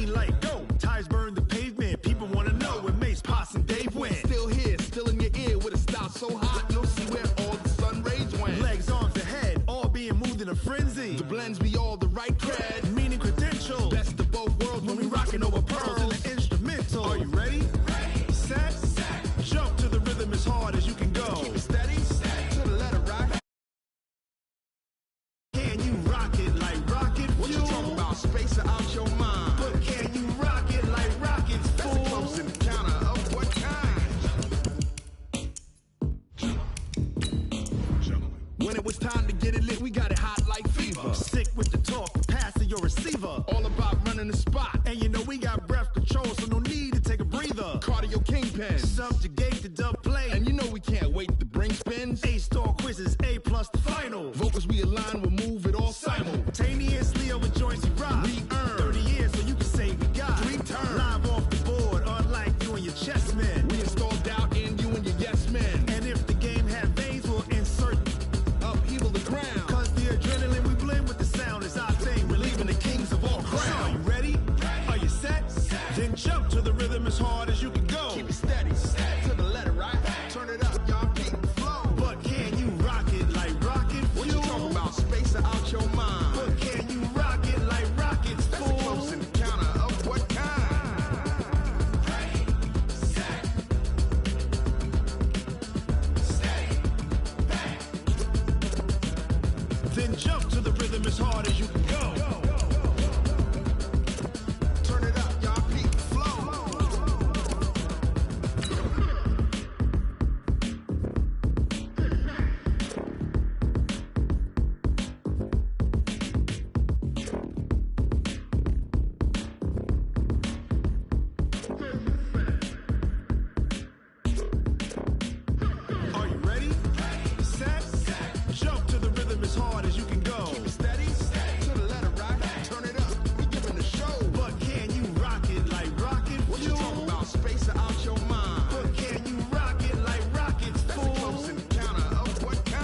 green light, go. Tires burn the pavement. People want to know when Mace, Pops, and Dave went. Still here, still in your ear with a style so hot. You'll see where all the sun rays went. Legs, arms, and head, all being moved in a frenzy. The blends be all the right cred. Meaning credentials. Best of both worlds When we rocking over pearls in the instrumental. Are you ready? Set. Jump to the rhythm as hard as you can go. Keep it steady, to the letter right. Can you rock it like rocket fuel? What you talking about? Space out your mind. But can you rock it like rockets, That's a fool? close encounter of what kind? When it was time to get it lit, we got it hot like fever. Sick with the talk, pass to your receiver. All about running the spot. And you know we got breath control, so no need to take a breather. Cardio kingpin. Subjugate the dub play. And you know we can't wait to bring spins. A-star quizzes, A+ the final. Vocals we align, we'll move it all Simultaneously over joints we rock. We earn 30 years so you can say we got 3 turns. live off the board, unlike you and your chess men. We install doubt in you and your yes men. And if the game had veins, we'll insert Upheaval the crown. cause the adrenaline we blend with the sound is our thing. Relieving the kings of all crowns. Are you ready? Are you set? Then jump to the rhythm as hard as you can go. Keep it steady, to the letter right. Turn it up, y'all beat the flow. But can you rock it like rocket fuel? What you talking about? Space out your mind. But can you rock it like rockets, That's a fool? close encounter of what kind? Then jump to the rhythm as hard as you can go. Turn it up, y'all beat the flow. Are you ready? Set. Jump to the rhythm as hard as you can go. Keep it steady, to the letter right. Turn it up, we giving the show. But can you rock it like rocket What you fuel? talking about? Space out your mind. But can you rock it like rockets, That's a fool? close encounter of what kind?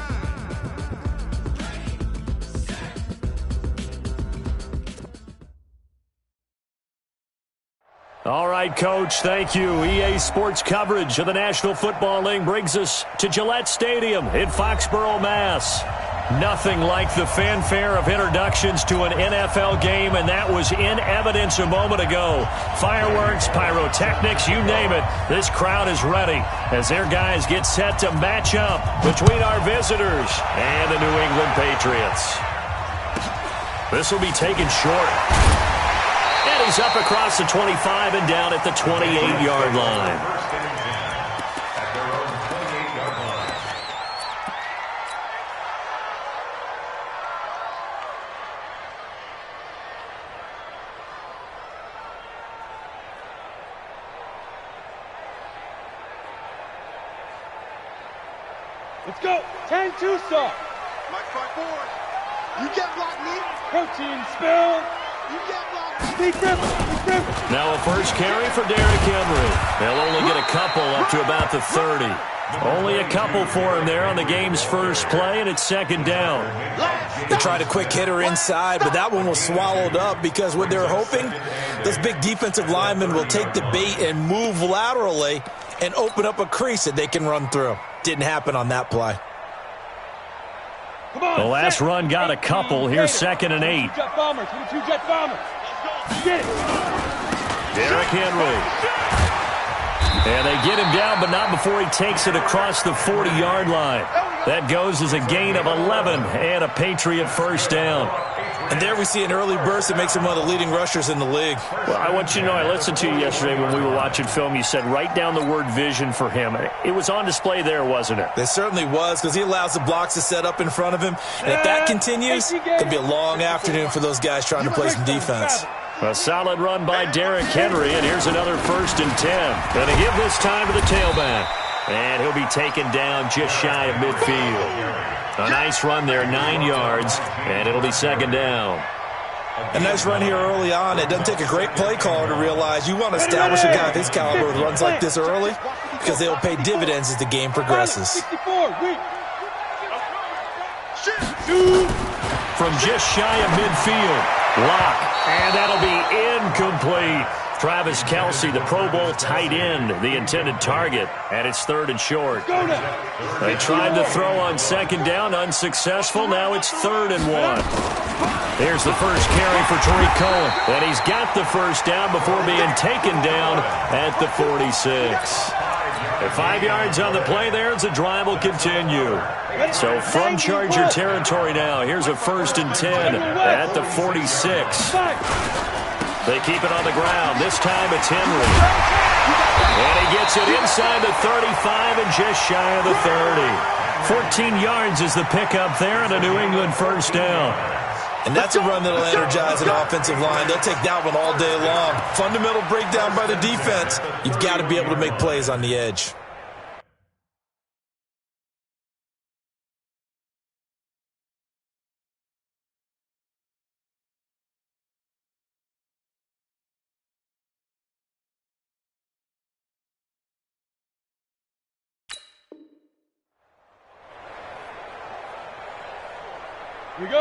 All right, Coach, thank you. EA Sports coverage of the National Football League brings us to Gillette Stadium in Foxborough, Mass. Nothing like the fanfare of introductions to an NFL game, and that was in evidence a moment ago. Fireworks, pyrotechnics, you name it. This crowd is ready as their guys get set to match up between our visitors and the New England Patriots. This will be taken short. And he's up across the 25 and down at the 28-yard line. Let's go. 10-2 stop. Mike front board. You get blocked, me. Protein spill. You get blocked. Deep grip. Now a first carry for Derrick Henry. They'll only get a couple up to about the 30. Only a couple for him there on the game's first play, and it's second down. They tried a quick hitter inside, but that one was swallowed up because what they're hoping, those big defensive linemen will take the bait and move laterally and open up a crease that they can run through. Didn't happen on that play. The last run got a couple. Here's second and 8. Jet bombers. 22 jet bombers. Get it. Derrick Henry. And they get him down, but not before he takes it across the 40-yard line. That goes as a gain of 11 and a Patriot first down. And there we see an early burst that makes him one of the leading rushers in the league. Well, I want you to know, I listened to you yesterday when we were watching film. You said write down the word vision for him. It was on display there, wasn't it? There certainly was, because he allows the blocks to set up in front of him. And if that continues, it could be a long afternoon for those guys trying to play some defense. A solid run by Derrick Henry, and here's another 1st and 10. Going to give this time to the tailback. And he'll be taken down just shy of midfield. A nice run there, 9 yards, and it'll be second down. A nice run here early on. It doesn't take a great play caller to realize you want to establish a guy of his caliber with runs like this early, because they'll pay dividends as the game progresses. From just shy of midfield, Lock, and that'll be incomplete. Travis Kelce, the Pro Bowl tight end, the intended target, and it's 3rd and short. They tried to throw on 2nd down, unsuccessful. Now it's 3rd and 1. Here's the first carry for Tariq Cohen, and he's got the first down before being taken down at the 46. At 5 yards on the play there, the drive will continue. So from Charger territory now, here's a 1st and 10 at the 46. They keep it on the ground. This time it's Henry. And he gets it inside the 35 and just shy of the 30. 14 yards is the pickup there and a New England first down. And that's a run that'll energize an offensive line. They'll take that one all day long. Fundamental breakdown by the defense. You've got to be able to make plays on the edge.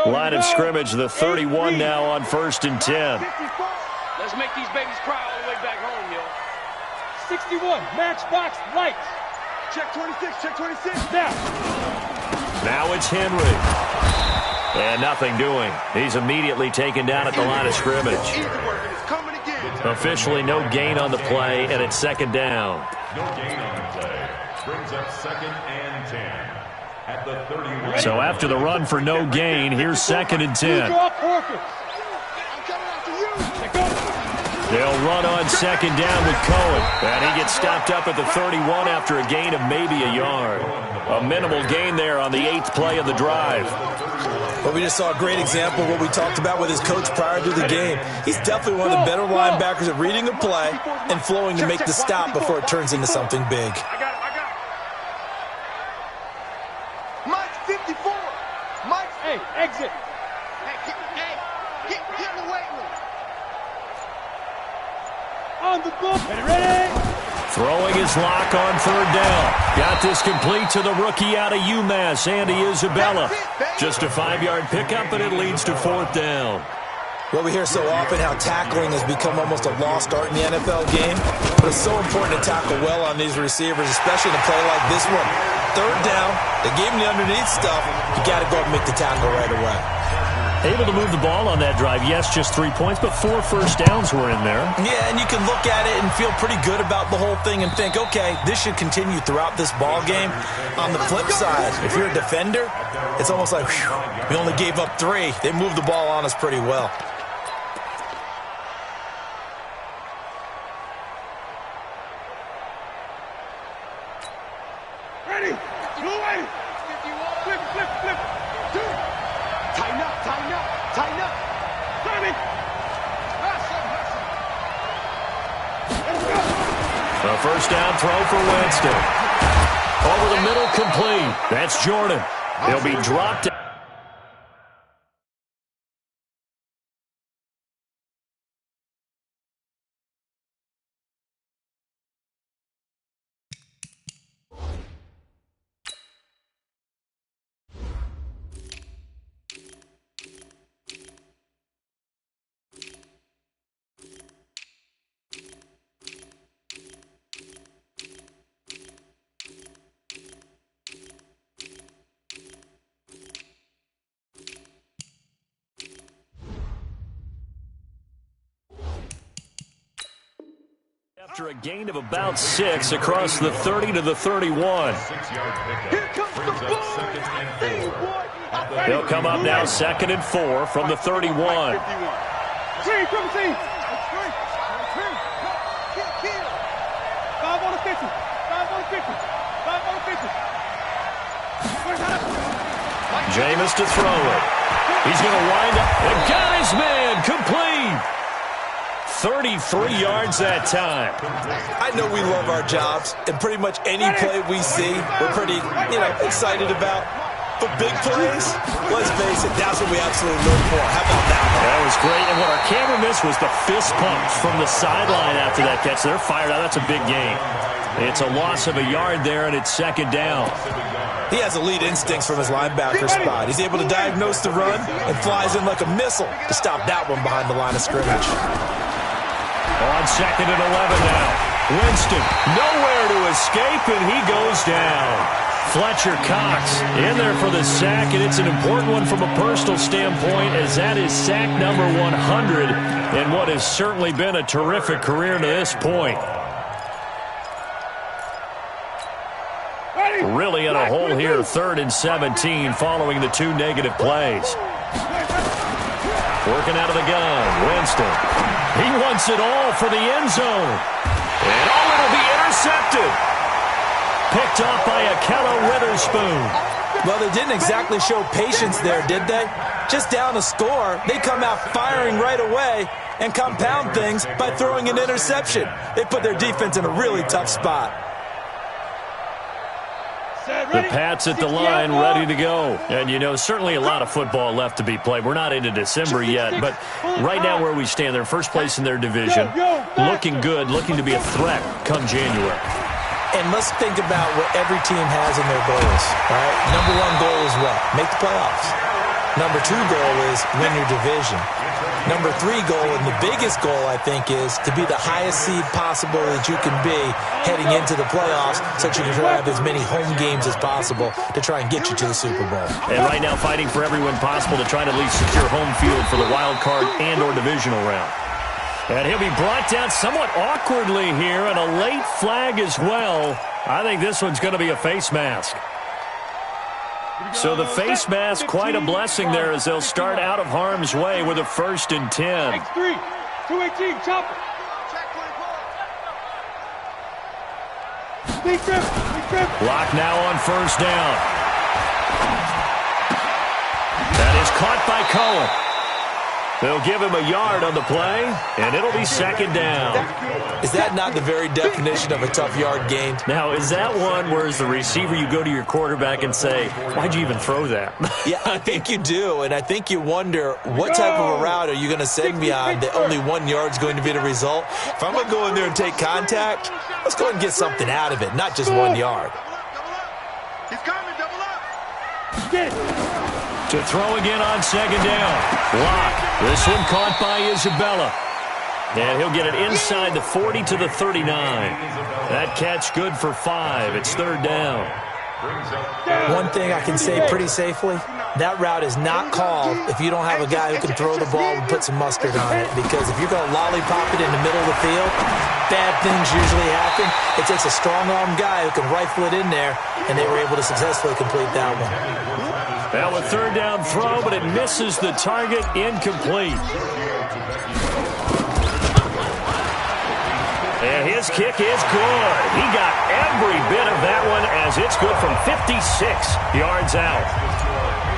Line of scrimmage, the 31 now on 1st and 10. Let's make these babies cry all the way back home, yo. 61, matchbox lights. Check 26, check 26. Now it's Henry. And nothing doing. He's immediately taken down at the line of scrimmage. Officially no gain on the play, and it's 2nd down. No gain on the play. Brings up 2nd and 10. At the 31. So after the run for no gain, here's 2nd and 10. They'll run on 2nd down with Cohen. And he gets stopped up at the 31 after a gain of maybe a yard. A minimal gain there on the 8th play of the drive. Well, we just saw a great example of what we talked about with his coach prior to the game. He's definitely one of the better linebackers at reading a play and flowing to make the stop before it turns into something big. Hey, exit. Get in the weight room. On the book. Ready? Throwing his lock on 3rd down. Got this complete to the rookie out of UMass, Andy Isabella. Just a 5-yard pickup, but it leads to 4th down. Well, we hear so often how tackling has become almost a lost art in the NFL game, but it's so important to tackle well on these receivers, especially in a play like this one. 3rd down, they gave him the underneath stuff. You got to go up and make the tackle right away. Able to move the ball on that drive. Yes, just 3 points, but 4 first downs were in there. Yeah, and you can look at it and feel pretty good about the whole thing and think, okay, this should continue throughout this ball game. On the flip side, if you're a defender, it's almost like, whew, we only gave up 3. They moved the ball on us pretty well. Ready? Flip. Tighten up. Timing. A first down throw for Winston. Over the middle, complete. That's Jordan. He'll be dropped. After a gain of about 6 across the 30 to the 31. They'll come up now 2nd and 4 from the 31. Three, 5 on the 50. 5 on the 50. 5 on the 50. Jameis to throw it. He's going to wind up. And got his man complete. 33 yards that time. I know we love our jobs, and pretty much any play we see, we're pretty, excited about. But big plays, let's face it, that's what we absolutely live for. How about that one? That was great, and what our camera missed was the fist pump from the sideline after that catch. They're fired out. That's a big game. It's a loss of a yard there, and it's second down. He has elite instincts from his linebacker spot. He's able to diagnose the run and flies in like a missile to stop that one behind the line of scrimmage. On second and 11 now. Winston nowhere to escape, and he goes down. Fletcher Cox in there for the sack, and it's an important one from a personal standpoint, as that is sack number 100 in what has certainly been a terrific career to this point. Really in a hole here, 3rd and 17 following the 2 negative plays. Working out of the gun, Winston. He wants it all for the end zone. And it'll be intercepted. Picked off by Akello Witherspoon. Well, they didn't exactly show patience there, did they? Just down a score, they come out firing right away and compound things by throwing an interception. They put their defense in a really tough spot. The Pats at the line, ready to go. And, you know, certainly a lot of football left to be played. We're not into December yet, but right now where we stand, they're first place in their division. Looking good, looking to be a threat come January. And let's think about what every team has in their goals, all right? Number 1 goal is what? Make the playoffs. Number 2 goal is win your division. Number 3 goal, and the biggest goal, I think, is to be the highest seed possible that you can be heading into the playoffs, so that you can try to have as many home games as possible to try and get you to the Super Bowl. And right now fighting for every win possible to try to at least secure home field for the wild card and or divisional round. And he'll be brought down somewhat awkwardly here, and a late flag as well. I think this one's going to be a face mask. So the face mask, quite a blessing there as they'll start out of harm's way with a 1st and 10. X3, 218, chopper. Big trip. Block now on 1st down. That is caught by Cohen. They'll give him a yard on the play, and it'll be 2nd down. Is that not the very definition of a tough yard gain? Now, is that one where as the receiver you go to your quarterback and say, why'd you even throw that? Yeah, I think you do, and I think you wonder what type of a route are you going to send me on that only 1 yard's going to be the result? If I'm going to go in there and take contact, let's go ahead and get something out of it, not just 1 yard. He's coming, double up. To throw again on 2nd down. Block. This one caught by Isabella. And he'll get it inside the 40 to the 39. That catch good for 5. It's 3rd down. One thing I can say pretty safely, that route is not called if you don't have a guy who can throw the ball and put some mustard on it. Because if you're going to lollipop it in the middle of the field, bad things usually happen. It takes a strong-arm guy who can rifle it in there, and they were able to successfully complete that one. Now a 3rd down throw, but it misses the target, incomplete. And his kick is good. He got every bit of that one as it's good from 56 yards out.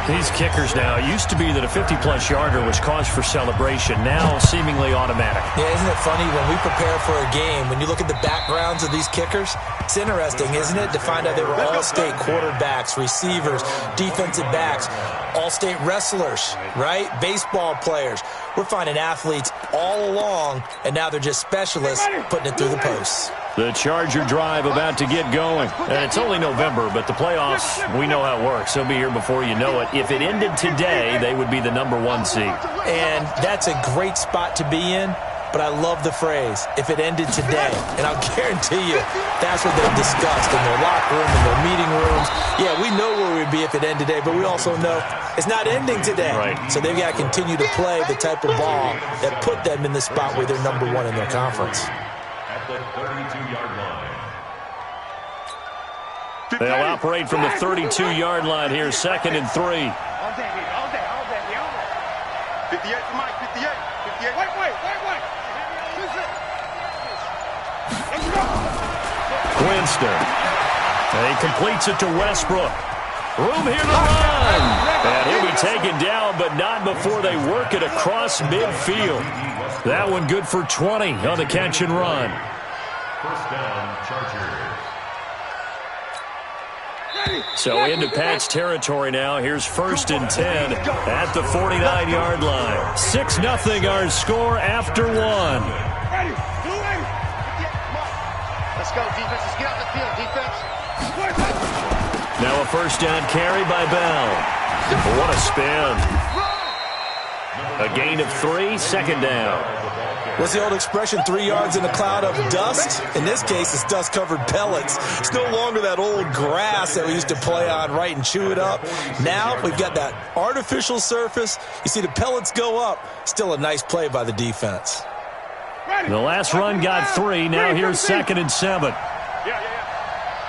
These kickers now, it used to be that a 50-plus yarder was cause for celebration. Now seemingly automatic. Yeah, isn't it funny when we prepare for a game, when you look at the backgrounds of these kickers, it's interesting, isn't it, to find out they were all-state quarterbacks, receivers, defensive backs, all-state wrestlers, right? Baseball players. We're finding athletes all along, and now they're just specialists putting it through the posts. The Charger drive about to get going. And it's only November, but the playoffs, we know how it works. They'll be here before you know it. If it ended today, they would be the number 1 seed. And that's a great spot to be in, but I love the phrase, if it ended today. And I'll guarantee you, that's what they've discussed in their locker room, in their meeting rooms. Yeah, we know where we'd be if it ended today, but we also know it's not ending today. Right. So they've got to continue to play the type of ball that put them in the spot where they're number 1 in their conference. At the 32-yard line. They'll operate from the 32-yard line here, 2nd and 3. All day. 58 for Mike, 58. Wait. Winston. And he completes it to Westbrook. Room here to run. And he'll be taken down, but not before they work it across midfield. That one good for 20 on the catch and run. 1st down, Chargers. So into Pat's territory now. Here's 1st and 10 at the 49-yard line. 6-0 our score after 1. go, defense. Let's get out the field, defense. Now a first down carry by Bell. What a spin. A gain of 3, second down. What's the old expression, 3 yards in a cloud of dust? In this case, it's dust-covered pellets. It's no longer that old grass that we used to play on, right, and chew it up. Now we've got that artificial surface. You see the pellets go up. Still a nice play by the defense. The last run got 3. Now here's 2nd and 7. Yeah.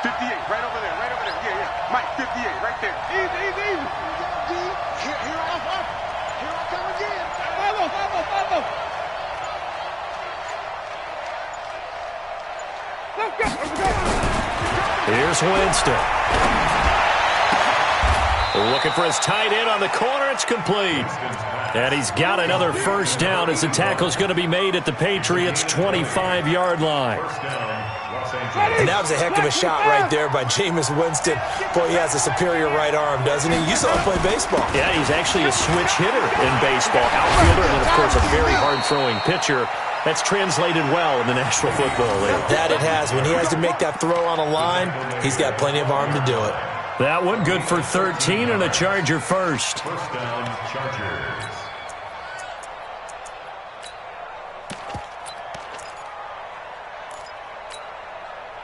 58, right over there. Yeah. Mike, 58, right there. Easy. Here I come again. Follow. Here's Winston. Looking for his tight end on the corner. It's complete. And he's got another first down as the tackle's going to be made at the Patriots' 25-yard line. And that was a heck of a shot right there by Jameis Winston. Boy, he has a superior right arm, doesn't he? You saw him play baseball. Yeah, he's actually a switch hitter in baseball. Outfielder and, of course, a very hard-throwing pitcher. That's translated well in the National Football League. That it has. When he has to make that throw on a line, he's got plenty of arm to do it. That one good for 13 and a Charger first. First down, Chargers.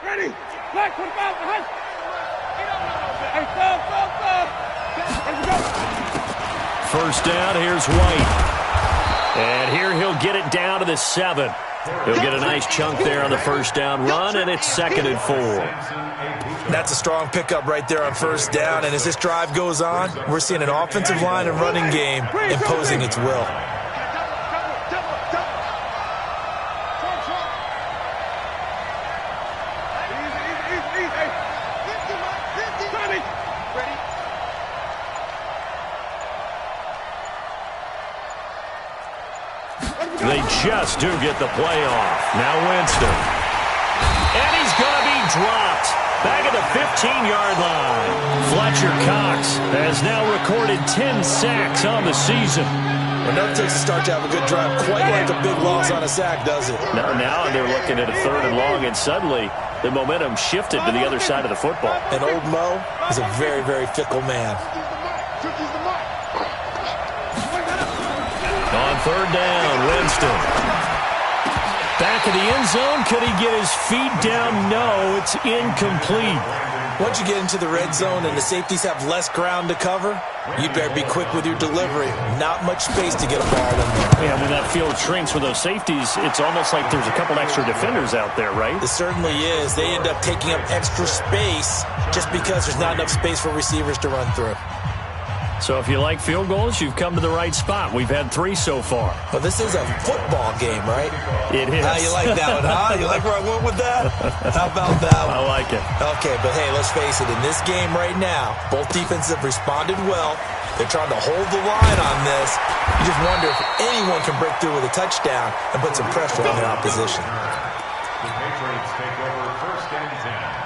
Ready? Black, what about the hunt? First down, here's White. And here he'll get it down to the 7. He'll get a nice chunk there on the first down run, and it's 2nd and 4. That's a strong pickup right there on first down, and as this drive goes on, we're seeing an offensive line and running game imposing its will. They just do get the play off. Now Winston. And he's going to be dropped. Back at the 15-yard line. Fletcher Cox has now recorded 10 sacks on the season. Well, nothing takes a start to have a good drive quite like a big loss on a sack, does it? Now they're looking at a 3rd and long, and suddenly the momentum shifted to the other side of the football. And old Mo is a very, very fickle man. On 3rd down, Winston. Back of the end zone. Could he get his feet down? No, it's incomplete. Once you get into the red zone and the safeties have less ground to cover, you'd better be quick with your delivery. Not much space to get a ball in there. Yeah, when that field shrinks with those safeties, it's almost like there's a couple extra defenders out there, right? It certainly is. They end up taking up extra space just because there's not enough space for receivers to run through. So if you like field goals, you've come to the right spot. We've had 3 so far. Well, this is a football game, right? It is. How you like that one, huh? You like where I went with that? How about that one? I like it. Okay, but hey, let's face it. In this game right now, both defenses have responded well. They're trying to hold the line on this. You just wonder if anyone can break through with a touchdown and put some pressure on their opposition. The Patriots take over 1st and 10.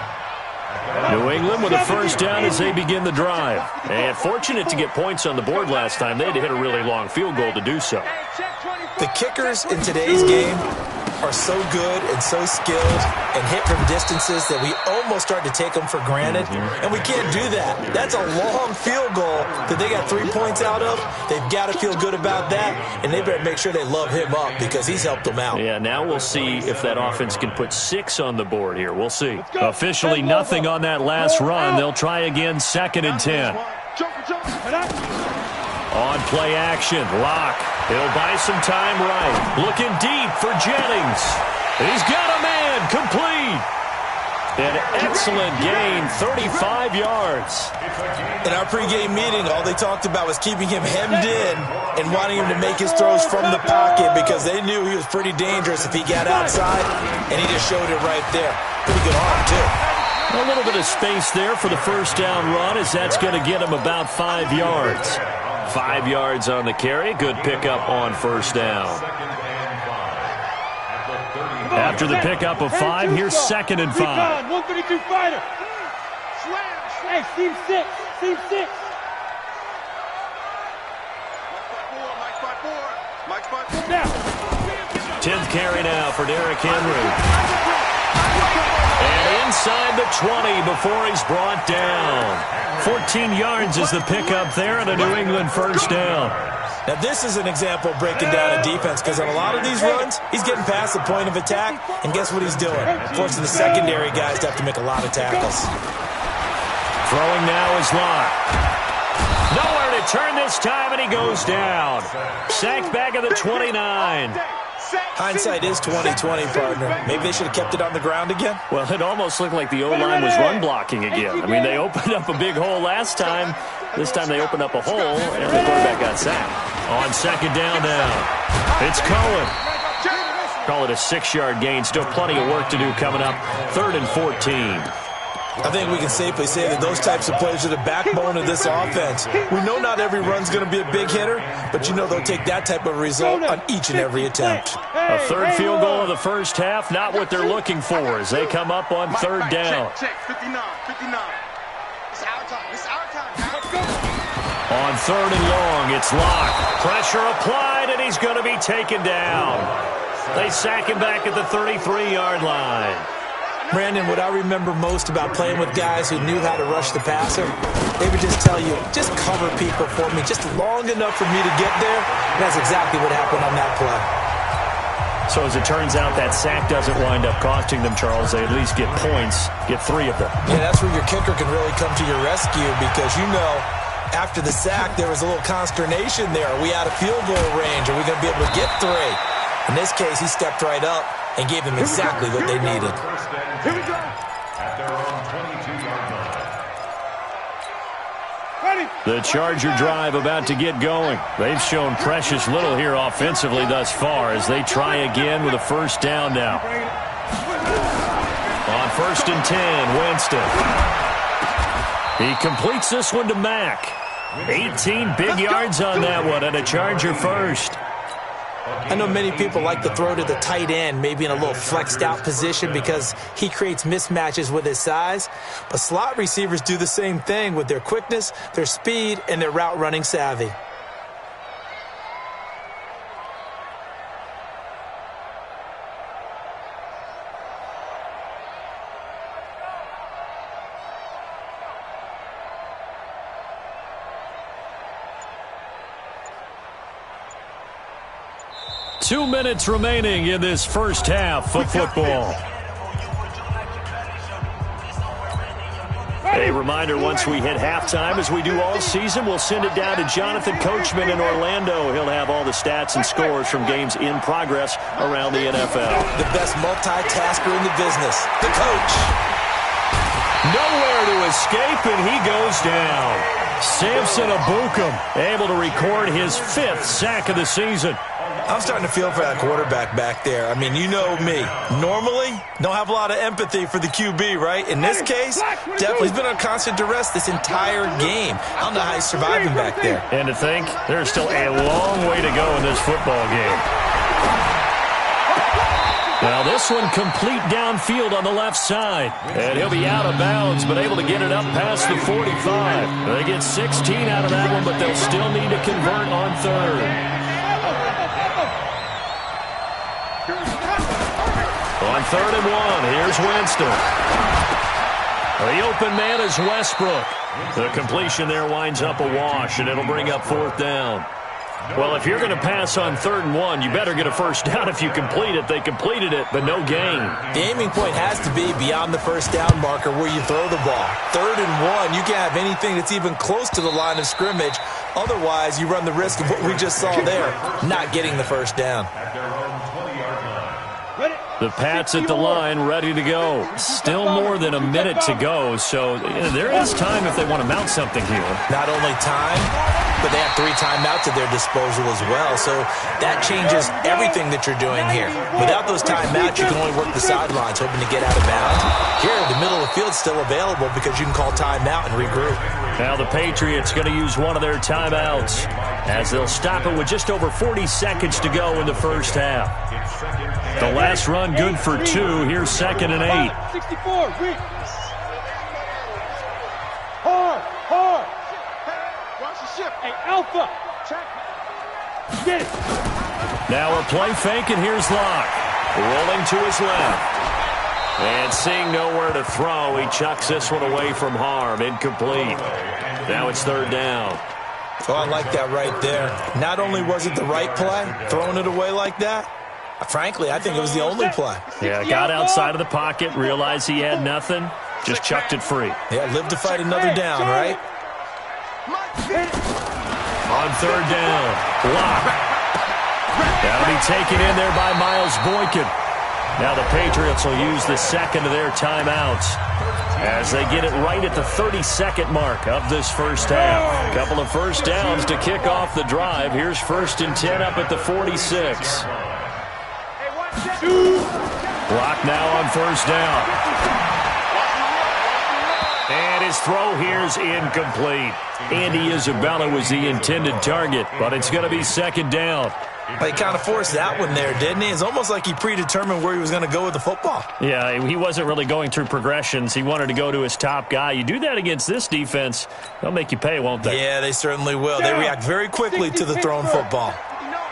New England with a first down as they begin the drive. And fortunate to get points on the board last time. They had to hit a really long field goal to do so. The kickers in today's game are so good and so skilled and hit from distances that we almost start to take them for granted. And we can't do that. That's a long field goal that they got 3 points out of. They've got to feel good about that, and they better make sure they love him up because he's helped them out. Yeah, now we'll see if that offense can put 6 on the board here. We'll see. Officially nothing on that last run. They'll try again, 2nd and 10. On play action, Locke. He'll buy some time right. Looking deep for Jennings. He's got a man, complete. An excellent gain, 35 yards. In our pregame meeting, all they talked about was keeping him hemmed in and wanting him to make his throws from the pocket because they knew he was pretty dangerous if he got outside, and he just showed it right there. Pretty good arm, too. A little bit of space there for the first down run as that's going to get him about 5 yards. 5 yards on the carry. Good pickup on first down. After the pickup of 5, here's 2nd and 5. 132 fighter. Hey, team 6. Team 6. Mike 5-4. Now. 10th carry now for Derrick Henry. And inside the 20 before he's brought down. 14 yards is the pickup there and a New England first down. Now, this is an example of breaking down a defense because on a lot of these runs, he's getting past the point of attack, and guess what he's doing? Forcing the secondary guys to have to make a lot of tackles. Throwing now is Locke. Nowhere to turn this time, and he goes down. Sacked back at the 29. Hindsight is 20/20, partner. Maybe they should have kept it on the ground again. Well, it almost looked like the O-line was run blocking again. I mean, they opened up a big hole last time. This time they opened up a hole, and the quarterback got sacked. On second down now, it's Cohen. Call it a 6-yard gain. Still plenty of work to do coming up. 3rd and 14. I think we can safely say that those types of plays are the backbone of this offense. We know not every run's going to be a big hitter, but you know they'll take that type of result on each and every attempt. A third field goal of the first half, not what they're looking for as they come up on third down. Check, 59. It's our time. On third and long, it's Locke. Pressure applied, and he's going to be taken down. They sack him back at the 33-yard line. Brandon, what I remember most about playing with guys who knew how to rush the passer, they would just tell you, just cover people for me just long enough for me to get there. And that's exactly what happened on that play. So as it turns out, that sack doesn't wind up costing them, Charles. They at least get points, get 3 of them. Yeah, that's where your kicker can really come to your rescue because, you know, after the sack, there was a little consternation there. Are we out of field goal range? Are we going to be able to get 3? In this case, he stepped right up and gave them exactly what they needed. Here we go. At their own 22-yard line. The Charger drive about to get going. They've shown precious little here offensively thus far as they try again with a first down now. On 1st and 10, Winston. He completes this one to Mack. 18 big yards on that one and a Charger first. I know many people like to throw to the tight end, maybe in a little flexed out position because he creates mismatches with his size. But slot receivers do the same thing with their quickness, their speed, and their route running savvy. Two minutes remaining in this first half of football. A reminder, once we hit halftime, as we do all season, we'll send it down to Jonathan Coachman in Orlando. He'll have all the stats and scores from games in progress around the NFL. The best multitasker in the business, the coach. Nowhere to escape, and he goes down. Samson Abukum able to record his 5th sack of the season. I'm starting to feel for that quarterback back there. I mean, you know me. Normally, don't have a lot of empathy for the QB, right? In this case, definitely he's been on constant duress this entire game. I don't know how he's surviving back there. And to think, there's still a long way to go in this football game. Now this one complete downfield on the left side. And he'll be out of bounds, but able to get it up past the 45. They get 16 out of that one, but they'll still need to convert on third. On 3rd and 1, here's Winston. The open man is Westbrook. The completion there winds up a wash, and it'll bring up 4th down. Well, if you're going to pass on 3rd and 1, you better get a first down if you complete it. They completed it, but no gain. The aiming point has to be beyond the first down marker where you throw the ball. 3rd and 1, you can't have anything that's even close to the line of scrimmage. Otherwise, you run the risk of what we just saw there, not getting the first down. The Pats at the line, ready to go. Still more than a minute to go, so there is time if they want to mount something here. Not only time, but they have 3 timeouts at their disposal as well, so that changes everything that you're doing here. Without those timeouts, you can only work the sidelines, hoping to get out of bounds. Here, the middle of the field's still available because you can call timeout and regroup. Now the Patriots going to use one of their timeouts as they'll stop it with just over 40 seconds to go in the first half. The last run good for 2. Here's 2nd and 8. 64, reach. Hard. Watch the ship. Hey, Alpha. Check. Get it. Now a play fake, and here's Locke. Rolling to his left. And seeing nowhere to throw, he chucks this one away from harm. Incomplete. Now it's third down. Oh, I like that right there. Not only was it the right play, throwing it away like that, frankly, I think it was the only play. Yeah, got outside of the pocket, realized he had nothing, just chucked it free. Yeah, live to fight another down, right? On third down, block. That'll be taken in there by Miles Boykin. Now the Patriots will use the second of their timeouts as they get it right at the 32nd mark of this first half. A couple of first downs to kick off the drive. Here's 1st and 10 up at the 46. Block now on first down. And his throw here's incomplete. Andy Isabella was the intended target, but it's going to be second down. He kind of forced that one there, didn't he? It's almost like he predetermined where he was going to go with the football. Yeah, he wasn't really going through progressions. He wanted to go to his top guy. You do that against this defense, they'll make you pay, won't they? Yeah, they certainly will. They react very quickly to the thrown football.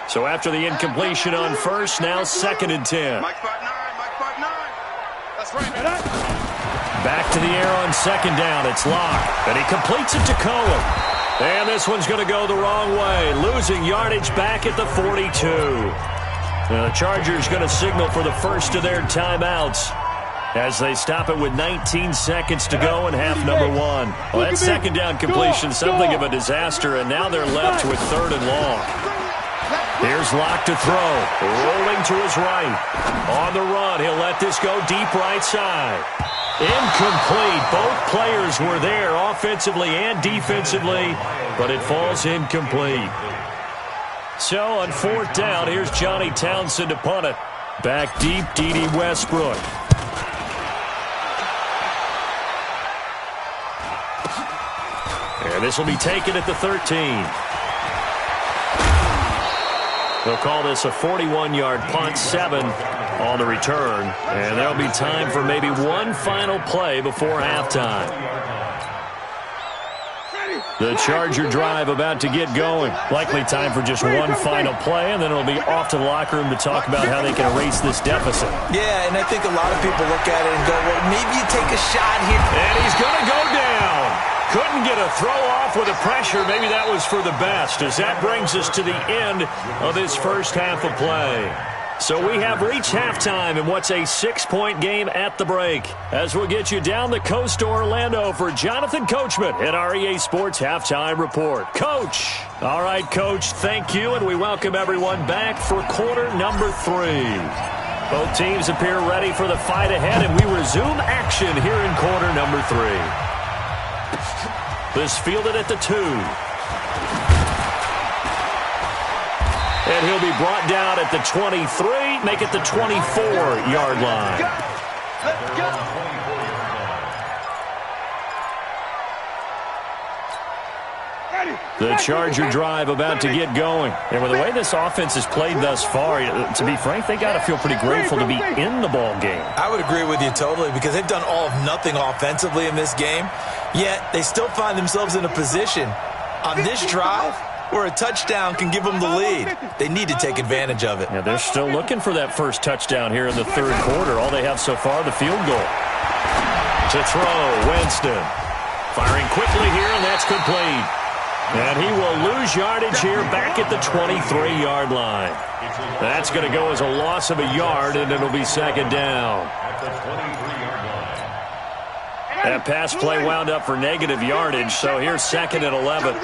So after the incompletion on first, now 2nd and 10. Mike 5'9", Mike 5'9". That's right. Back to the air on second down. It's Locke, and he completes it to Cohen. And this one's going to go the wrong way, losing yardage back at the 42. Now the Chargers going to signal for the first of their timeouts as they stop it with 19 seconds to go in half number one. Well, that second down completion, something of a disaster, and now they're left with third and long. Here's Locke to throw, rolling to his right. On the run, he'll let this go deep right side. Incomplete. Both players were there offensively and defensively, but it falls incomplete. So on fourth down, here's Johnny Townsend to punt it. Back deep, D.D. Westbrook. And this will be taken at the 13. They'll call this a 41-yard punt, 7 on the return. And there'll be time for maybe one final play before halftime. The Charger drive about to get going. Likely time for just one final play, and then it'll be off to the locker room to talk about how they can erase this deficit. Yeah, and I think a lot of people look at it and go, well, maybe you take a shot here. And he's going to go down. Couldn't get a throw off with the pressure. Maybe that was for the best, as that brings us to the end of this first half of play. So we have reached halftime in what's a 6-point game at the break, as we'll get you down the coast to Orlando for Jonathan Coachman at our EA Sports Halftime Report. Coach. All right, Coach, thank you, and we welcome everyone back for quarter number 3. Both teams appear ready for the fight ahead, and we resume action here in quarter number 3. This fielded at the 2. And he'll be brought down at the 23, make it the 24-yard line. The Charger drive about to get going. And with the way this offense has played thus far, to be frank, they got to feel pretty grateful to be in the ball game. I would agree with you totally, because they've done all of nothing offensively in this game, yet they still find themselves in a position on this drive where a touchdown can give them the lead. They need to take advantage of it. Yeah, they're still looking for that first touchdown here in the third quarter. All they have so far, the field goal. To throw, Winston. Firing quickly here, and that's complete. And he will lose yardage here back at the 23-yard line. That's going to go as a loss of a yard, and it'll be second down. That pass play wound up for negative yardage, so here's second and 11.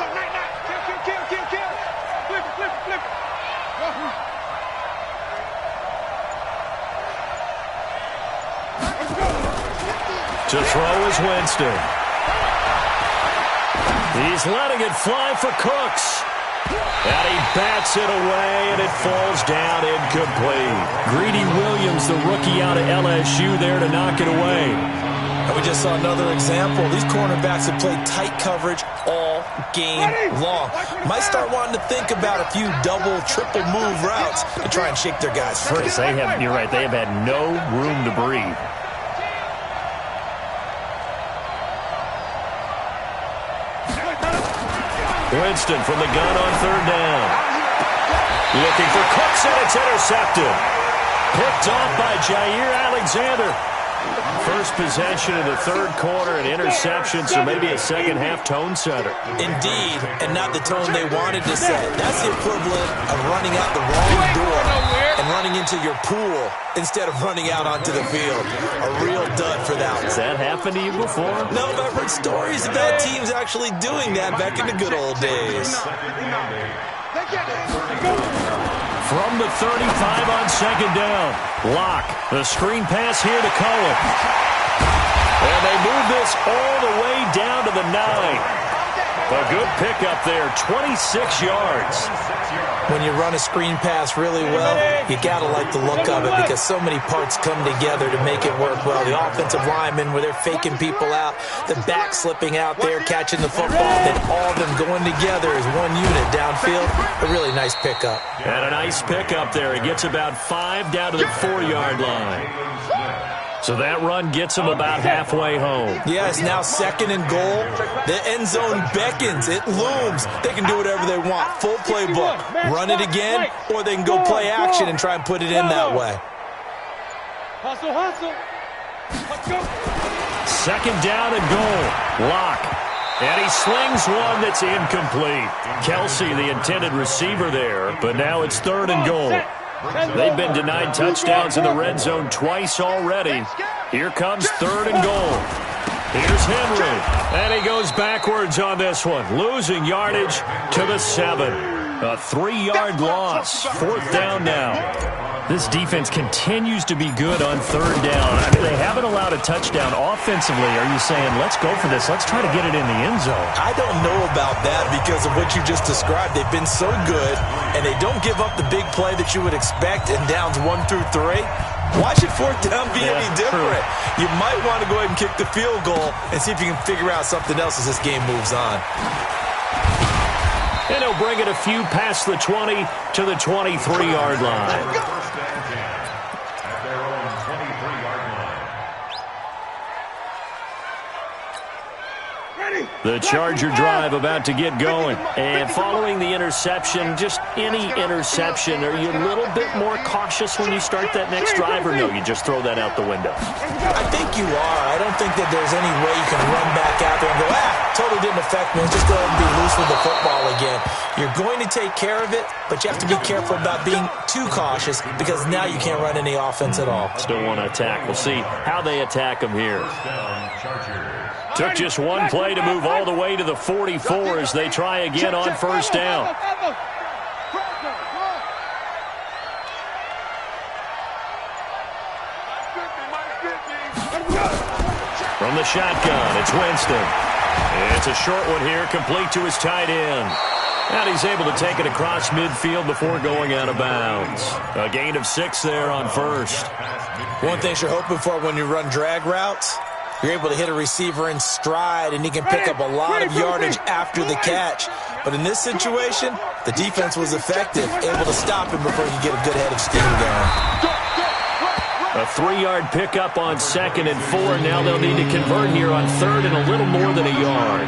To throw is Winston. He's letting it fly for Cooks. And he bats it away, and it falls down incomplete. Greedy Williams, the rookie out of LSU, there to knock it away. And we just saw another example. These cornerbacks have played tight coverage all game long. Might start wanting to think about a few double, triple move routes to try and shake their guys free. You're right, they have had no room to breathe. Winston from the gun on third down. Looking for Cooks, and it's intercepted. Picked off by Jair Alexander. First possession of the third quarter, an interception, so maybe a second-half tone setter. Indeed, and not the tone they wanted to set. That's the equivalent of running out the wrong door and running into your pool instead of running out onto the field. A real dud for that one. Has that happened to you before? No, but I've heard stories about teams actually doing that back in the good old days. From the 35 on second down. Locke, the screen pass here to Cohen. And they move this all the way down to the 9. A good pickup there, 26 yards. When you run a screen pass really well, you got to like the look of it because so many parts come together to make it work well. The offensive linemen, where they're faking people out, the back slipping out there, catching the football, then all of them going together as one unit downfield. A really nice pickup. And a nice pickup there. It gets about 5 down to the 4-yard line. So that run gets them about halfway home. Yeah, it's now second and goal. The end zone beckons. It looms. They can do whatever they want. Full playbook. Run it again, or they can go play action and try and put it in that way. Hustle, hustle. Let's go. Second down and goal. Locke. And he slings one that's incomplete. Kelsey, the intended receiver there, but now it's third and goal. They've been denied touchdowns in the red zone twice already. Here comes third and goal. Here's Henry. And he goes backwards on this one, losing yardage to the 7. A 3-yard loss. Fourth down now. This defense continues to be good on third down. I mean, they haven't allowed a touchdown offensively. Are you saying, let's go for this, let's try to get it in the end zone? I don't know about that because of what you just described. They've been so good, and they don't give up the big play that you would expect in downs 1 through 3. Why should fourth down be any different? True. You might want to go ahead and kick the field goal and see if you can figure out something else as this game moves on. And he'll bring it a few past the 20 to the 23-yard line. The Charger drive about to get going. And following the interception, just any interception, are you a little bit more cautious when you start that next drive, or no, you just throw that out the window? I think you are. I don't think that there's any way you can run back out there and go, totally didn't affect me. Let's just go ahead and be loose with the football again. You're going to take care of it, but you have to be careful about being too cautious because now you can't run any offense at all. Still want to attack. We'll see how they attack them here. Took just one play to move all the way to the 44 as they try again on first down. From the shotgun, it's Winston. It's a short one here, complete to his tight end. And he's able to take it across midfield before going out of bounds. A gain of 6 there on first. One thing you're hoping for when you run drag routes, you're able to hit a receiver in stride, and he can pick up a lot of yardage after the catch. But in this situation, the defense was effective, able to stop him before he could get a good head of steam going. A 3-yard pickup on second and 4. Now they'll need to convert here on third and a little more than a yard.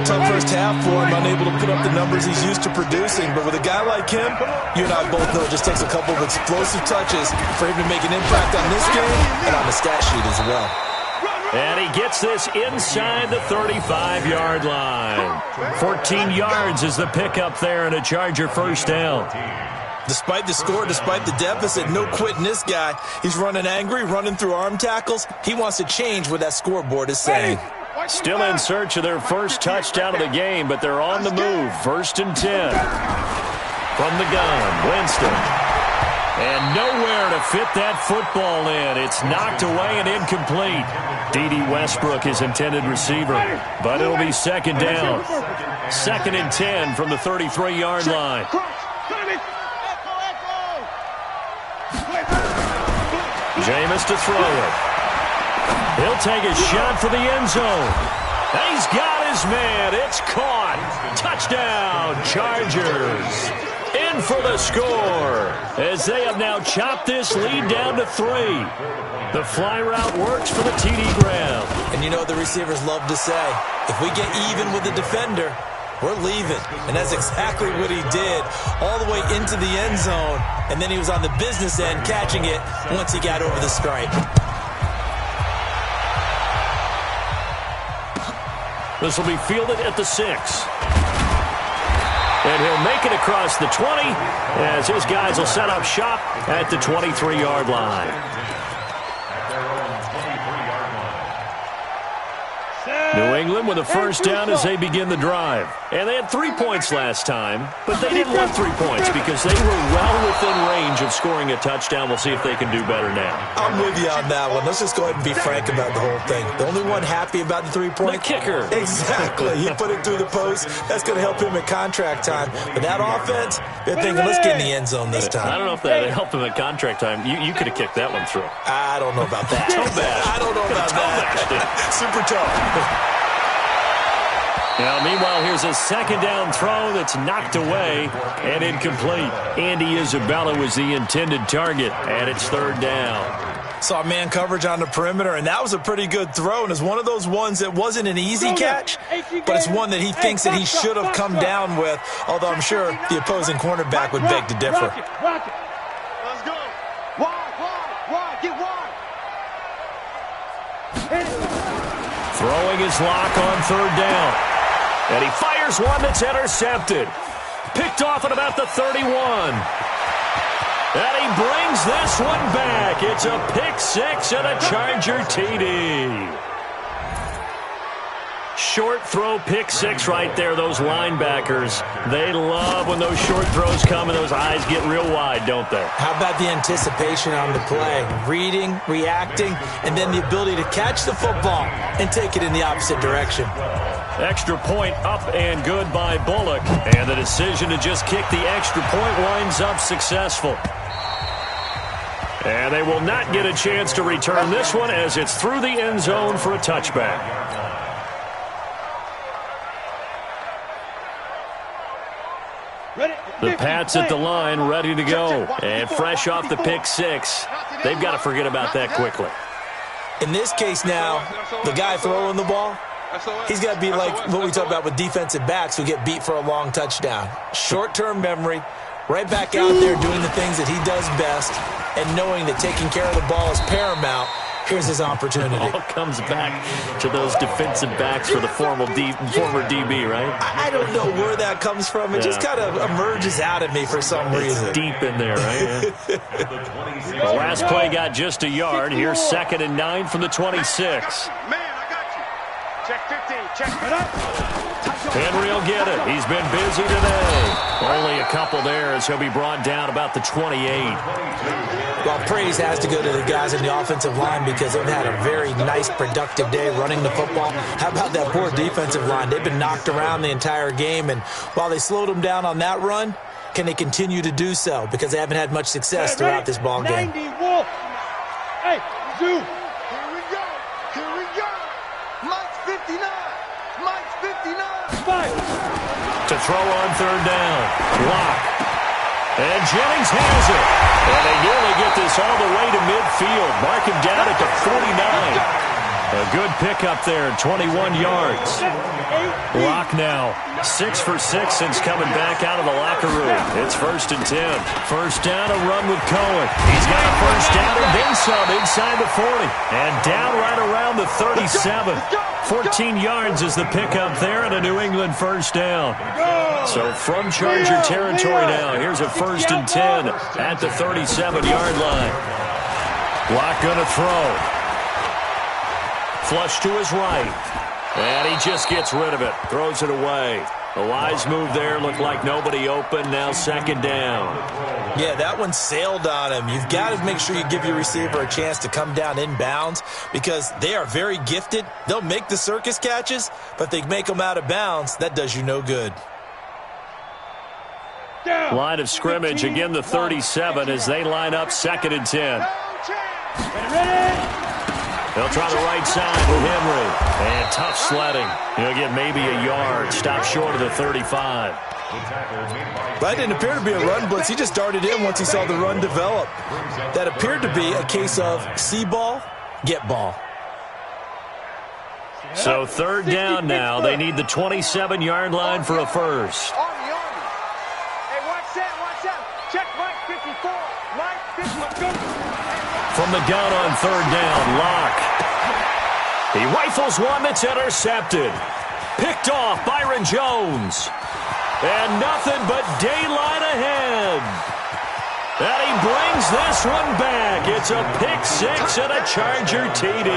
Tough first half for him, unable to put up the numbers he's used to producing. But with a guy like him, you and I both know it just takes a couple of explosive touches for him to make an impact on this game and on the stat sheet as well. And he gets this inside the 35-yard line. 14 yards is the pickup there and a Charger first down. Despite the score, despite the deficit, no quitting this guy. He's running angry, running through arm tackles. He wants to change what that scoreboard is saying. Still in search of their first touchdown of the game, but they're on the move. First and 10. From the gun, Winston. And nowhere to fit that football in. It's knocked away and incomplete. D.D. Westbrook, his intended receiver. But it'll be second down. Second and 10 from the 33-yard line. Jameis to throw it. He'll take a shot for the end zone. And he's got his man. It's caught. Touchdown, Chargers. In for the score as they have now chopped this lead down to 3. The fly route works for the TD grab. And you know what the receivers love to say? If we get even with the defender, we're leaving. And that's exactly what he did all the way into the end zone. And then he was on the business end catching it once he got over the stripe. This will be fielded at the 6. And he'll make it across the 20 as his guys will set up shop at the 23-yard line. New England with a first down as they begin the drive. And they had 3 points last time, but they didn't want 3 points because they were well within range of scoring a touchdown. We'll see if they can do better now. I'm with you on that one. Let's just go ahead and be frank about the whole thing. The only one happy about the 3-point? The kicker. Exactly. He put it through the post. That's going to help him at contract time. But that offense, they're thinking, let's get in the end zone this time. I don't know if that helped him at contract time. You could have kicked that one through. I don't know about that. I don't know about that. Super tough. Now, meanwhile, here's a second down throw that's knocked away and incomplete. Andy Isabella was the intended target, and it's third down. Saw man coverage on the perimeter, and that was a pretty good throw. And it's one of those ones that wasn't an easy catch, but it's one that he thinks that he should have come down with, although I'm sure the opposing cornerback would beg to differ. Rock it. Let's go. Wide. Get wide. Throwing his lock on third down. And he fires one that's intercepted. Picked off at about the 31. And he brings this one back. It's a pick 6 and a Charger TD. Short throw, pick 6 right there. Those linebackers, they love when those short throws come and those eyes get real wide, don't they? How about the anticipation on the play? Reading, reacting, and then the ability to catch the football and take it in the opposite direction. Extra point up and good by Bullock. And the decision to just kick the extra point winds up successful. And they will not get a chance to return this one as it's through the end zone for a touchback. The Pats at the line, ready to go. And fresh off the pick 6, they've got to forget about that quickly. In this case now, the guy throwing the ball, he's got to be like what we talk about with defensive backs who get beat for a long touchdown. Short-term memory, right back out there doing the things that he does best, and knowing that taking care of the ball is paramount. Here's his opportunity. It all comes back to those defensive backs for the former DB, right? I don't know where that comes from. It just kind of emerges out of me for some reason. It's deep in there, right? Yeah. The last play got just a yard. Here's 2nd and 9 from the 26. Man, I got you. Check 15. Check it up. Henry will get it. He's been busy today. Only a couple there as he'll be brought down about the 28. Well, praise has to go to the guys in the offensive line because they've had a very nice, productive day running the football. How about that poor defensive line? They've been knocked around the entire game, and while they slowed them down on that run, can they continue to do so? Because they haven't had much success throughout this ball game. 90 Wolf. Hey, Zoo. Here we go. Mike's 59. To throw on third down. Lock. And Jennings has it. And they nearly get this all the way to midfield. Mark him down at the 49. A good pickup there, 21 yards. Lock now, 6 for 6 since coming back out of the locker room. It's 1st and 10. First down, a run with Cohen. He's got a first down and then some inside the 40. And down right around the 37. 14 yards is the pickup there and a New England first down. So from Charger territory now, here's a 1st and 10 at the 37-yard line. Lock gonna throw. Flush to his right. And he just gets rid of it. Throws it away. The wise move there. Looked like nobody open. Now 2nd down. Yeah, that one sailed on him. You've got to make sure you give your receiver a chance to come down inbounds because they are very gifted. They'll make the circus catches, but they make them out of bounds. That does you no good. Line of scrimmage, again the 37 as they line up 2nd and 10. They'll try the right side with Henry. And tough sledding. He'll get maybe a yard. Stop short of the 35. That didn't appear to be a run blitz. He just darted in once he saw the run develop. That appeared to be a case of see ball, get ball. So 3rd down now. They need the 27-yard line for a first. Hey, watch that. Check Mike 54. Mike 54. From the gun on 3rd down, Locke. He rifles one that's intercepted. picked off Byron Jones. And nothing but daylight ahead. And he brings this one back. It's a pick six and a Charger TD.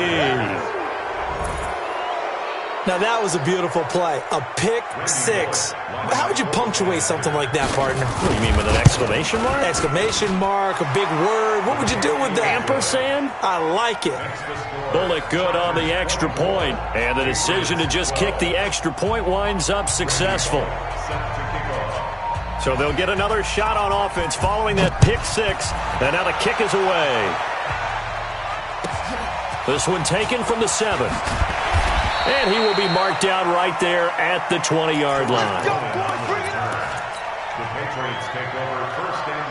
Now, that was a beautiful play. A pick six. How would you punctuate something like that, partner? What do you mean, with an exclamation mark? Exclamation mark, a big word. What would you do with that? Ampersand? I like it. Bullock good on the extra point. And the decision to just kick the extra point winds up successful. So they'll get another shot on offense following that pick six. And now the kick is away. This one taken from the 7. And he will be marked down right there at the 20-yard line. The Patriots take over first and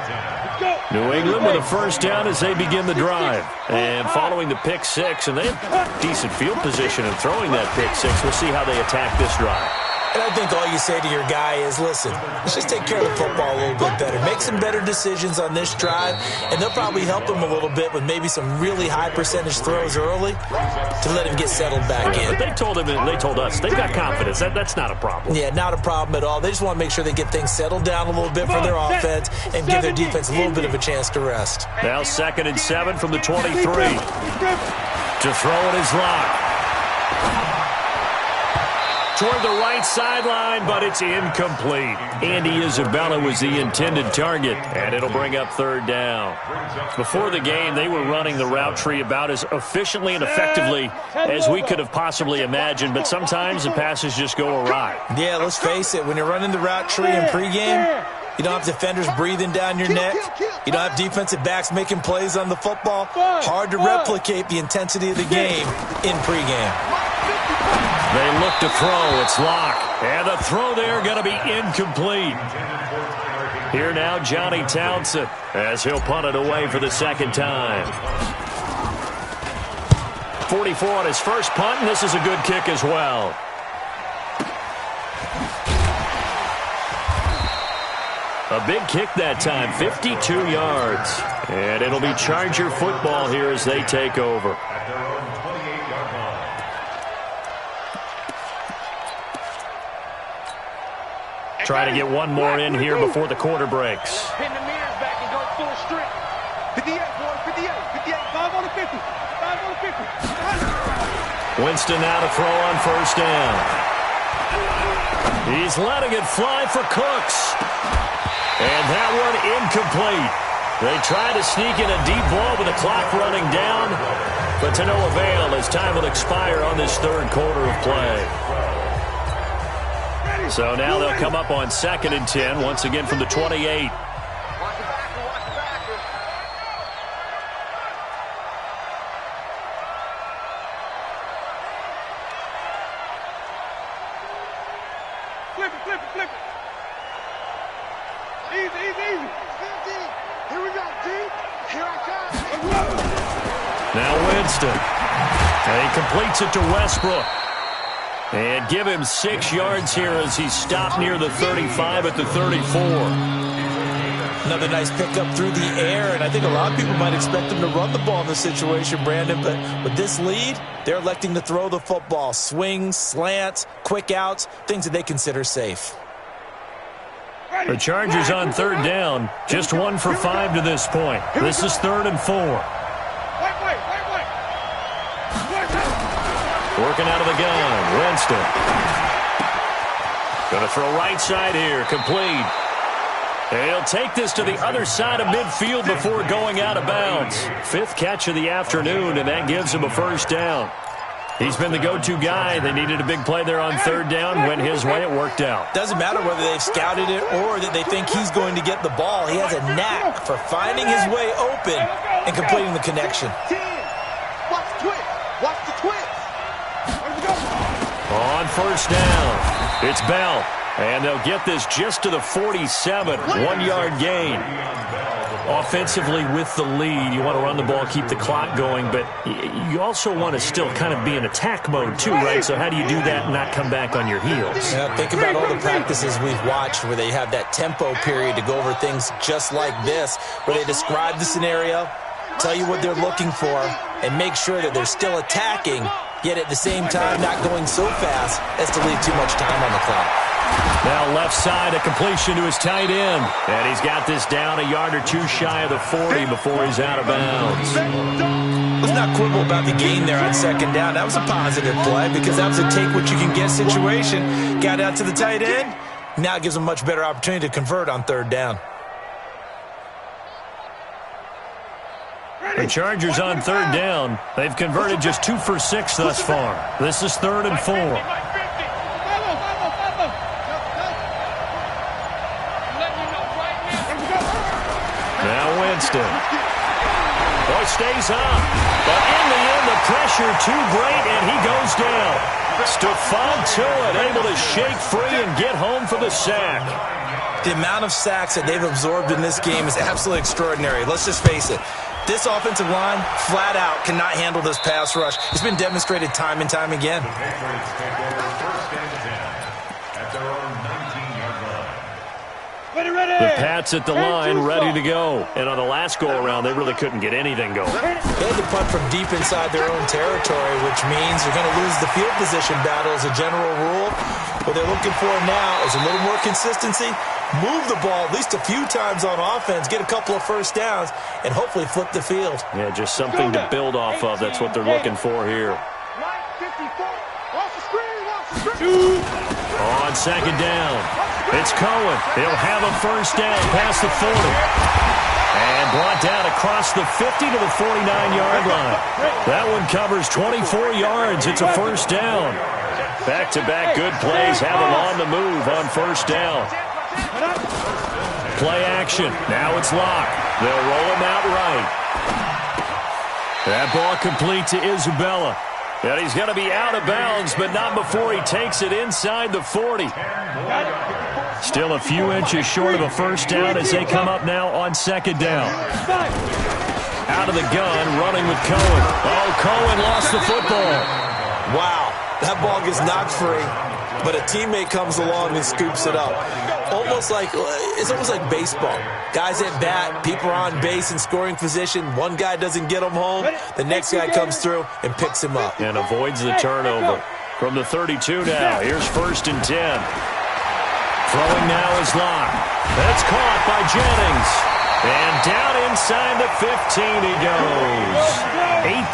10. New England with a first down as they begin the drive. And following the pick six, and they have decent field position in throwing that pick six. We'll see how they attack this drive. And I think all you say to your guy is, listen, let's just take care of the football a little bit better. Make some better decisions on this drive, and they'll probably help him a little bit with maybe some really high percentage throws early to let him get settled back in. But they told us, they've got confidence. That's not a problem. Yeah, not a problem at all. They just want to make sure they get things settled down a little bit for their offense and give their defense a little bit of a chance to rest. Now 2nd and 7 from the 23. To throw it is Locke. Toward the right sideline, but it's incomplete. Andy Isabella was the intended target, and it'll bring up 3rd down. Before the game, they were running the route tree about as efficiently and effectively as we could have possibly imagined, but sometimes the passes just go awry. Yeah, let's face it, when you're running the route tree in pregame, you don't have defenders breathing down your neck. You don't have defensive backs making plays on the football. Hard to replicate the intensity of the game in pregame. They look to throw. It's Locke. And the throw there going to be incomplete. Here now, Johnny Townsend, as he'll punt it away for the 2nd time. 44 on his first punt, and this is a good kick as well. A big kick that time, 52 yards. And it'll be Charger football here as they take over. At their own 28-yard line. Try to get one more in here before the quarter breaks. Pin the mirrors back and go full strip. 58, boys, 58, 58, 5 on the 50, 5 on the 50. Winston now to throw on 1st down. He's letting it fly for Cooks. And that one incomplete. They try to sneak in a deep ball with the clock running down, but to no avail as time will expire on this 3rd quarter of play. So now they'll come up on 2nd and 10, once again from the 28. Flip it, flip it, flip it. Easy, easy, easy. 15. Here we go, D. Here I come. Now Winston. And he completes it to Westbrook. And give him 6 yards here as he stopped near the 35 at the 34. Another nice pickup through the air, and I think a lot of people might expect them to run the ball in this situation, Brandon, but with this lead, they're electing to throw the football. Swings, slants, quick outs, things that they consider safe. The Chargers on 3rd down, just 1 for 5 to this point. This is 3rd and 4. Working out of the gun, Winston. Going to throw right side here, complete. And he'll take this to the other side of midfield before going out of bounds. 5th catch of the afternoon, and that gives him a 1st down. He's been the go-to guy. They needed a big play there on 3rd down. Went his way, it worked out. Doesn't matter whether they've scouted it or that they think he's going to get the ball. He has a knack for finding his way open and completing the connection. 10. Watch the twist. Watch the twist. On 1st down, it's Bell. And they'll get this just to the 47, 1-yard gain. Offensively with the lead, you want to run the ball, keep the clock going, but you also want to still kind of be in attack mode too, right? So how do you do that and not come back on your heels? Yeah, think about all the practices we've watched where they have that tempo period to go over things just like this, where they describe the scenario, tell you what they're looking for, and make sure that they're still attacking yet at the same time not going so fast as to leave too much time on the clock. Now left side, a completion to his tight end. And he's got this down a yard or two shy of the 40 before he's out of bounds. Let's not quibble about the gain there on second down. That was a positive play because that was a take-what-you-can-get situation. Got out to the tight end. Now it gives him a much better opportunity to convert on third down. The Chargers on third down. They've converted just 2 for 6 thus far. This is 3rd and 4. Now Winston. Boy, stays up. But in the end, the pressure too great, and he goes down. Stephon Tuitt able to shake free and get home for the sack. The amount of sacks that they've absorbed in this game is absolutely extraordinary. Let's just face it. This offensive line, flat out, cannot handle this pass rush. It's been demonstrated time and time again. The Pats at the line, ready to go. And on the last go-around, they really couldn't get anything going. They had to punt from deep inside their own territory, which means you're going to lose the field position battle as a general rule. What they're looking for now is a little more consistency, move the ball at least a few times on offense, get a couple of first downs, and hopefully flip the field. Yeah, just something to build off of. That's what they're looking for here. On second down, it's Cohen. He'll have a first down past the 40. And brought down across the 50 to the 49-yard line. That one covers 24 yards. It's a first down. Back-to-back good plays have them on the move on first down. Play action. Now it's Locke. They'll roll him out right. That ball complete to Isabella. And he's going to be out of bounds, but not before he takes it inside the 40. Still a few inches short of a first down as they come up now on second down. Out of the gun, running with Cohen. Oh, Cohen lost the football. Wow, that ball gets knocked free, but a teammate comes along and scoops it up. It's almost like baseball. Guys at bat, people are on base in scoring position. One guy doesn't get him home. The next guy comes through and picks him up. And avoids the turnover. From the 32 now, here's 1st and 10. Throwing now is Locke. That's caught by Jennings. And down inside the 15 he goes.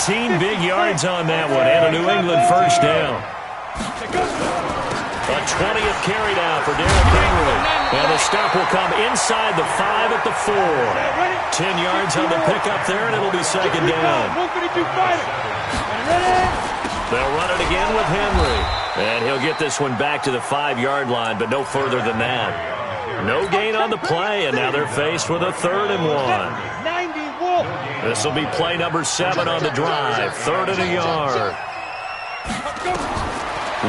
18 big yards on that one, and a New England first down. A 20th carry now for Derrick Henry. And the stop will come inside the 5 at the 4. 10 yards on the pickup there, and it'll be second down. They'll run it again with Henry. And he'll get this one back to the 5-yard line, but no further than that. No gain on the play, and now they're faced with a 3rd and 1. This will be play number 7 on the drive. 3rd and a yard.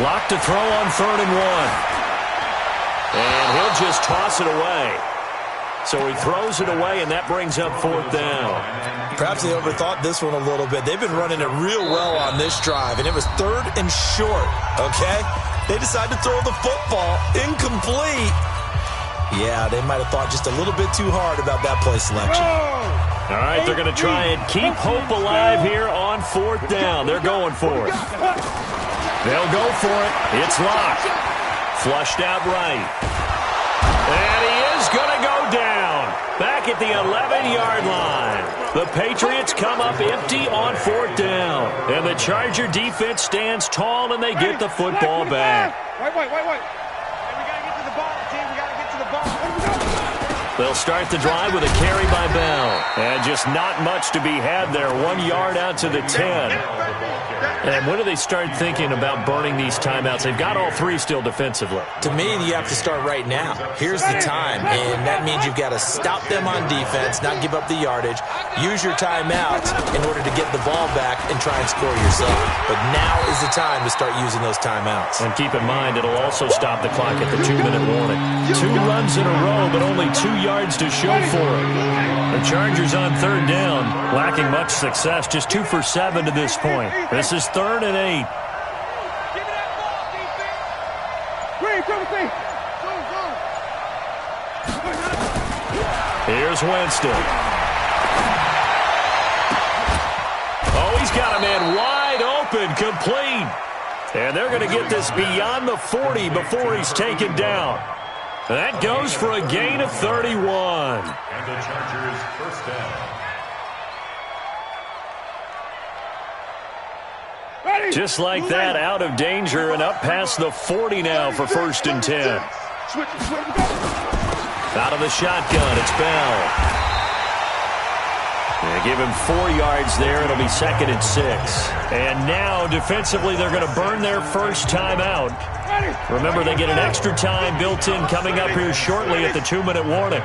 Locked to throw on 3rd and 1. And he'll just toss it away. So he throws it away, and that brings up 4th down. Perhaps they overthought this one a little bit. They've been running it real well on this drive, and it was 3rd and short, okay? They decided to throw the football incomplete. Yeah, they might have thought just a little bit too hard about that play selection. All right, they're going to try and keep hope alive here on 4th down. They're going for it. They'll go for it. It's Locke. Flushed out right. And he is going to go down. Back at the 11-yard line. The Patriots come up empty on 4th down. And the Charger defense stands tall, and they get the football back. Wait. We got to get to the ball, team. We got to get to the ball. They'll start the drive with a carry by Bell. And just not much to be had there. 1 yard out to the 10. And when do they start thinking about burning these timeouts? They've got all 3 still defensively. To me, you have to start right now. Here's the time, and that means you've got to stop them on defense, not give up the yardage, use your timeouts in order to get the ball back and try and score yourself. But now is the time to start using those timeouts. And keep in mind, it'll also stop the clock at the 2-minute warning. 2 runs in a row, but only 2 yards to show for it. The Chargers on 3rd down, lacking much success, just 2 for 7 to this point. This is 3rd and 8. Give me that ball, defense. Green, come with me. Go. Here's Winston. Oh, he's got a man wide open. open, complete. And they're going to get this beyond the 40 before he's taken down. That goes for a gain of 31. And the Chargers first down. Just like that, out of danger and up past the 40 now for 1st and 10. Out of the shotgun, it's Bell. They give him 4 yards there. It'll be 2nd and 6. And now, defensively, they're going to burn their first timeout. Remember, they get an extra time built in coming up here shortly at the 2-minute warning.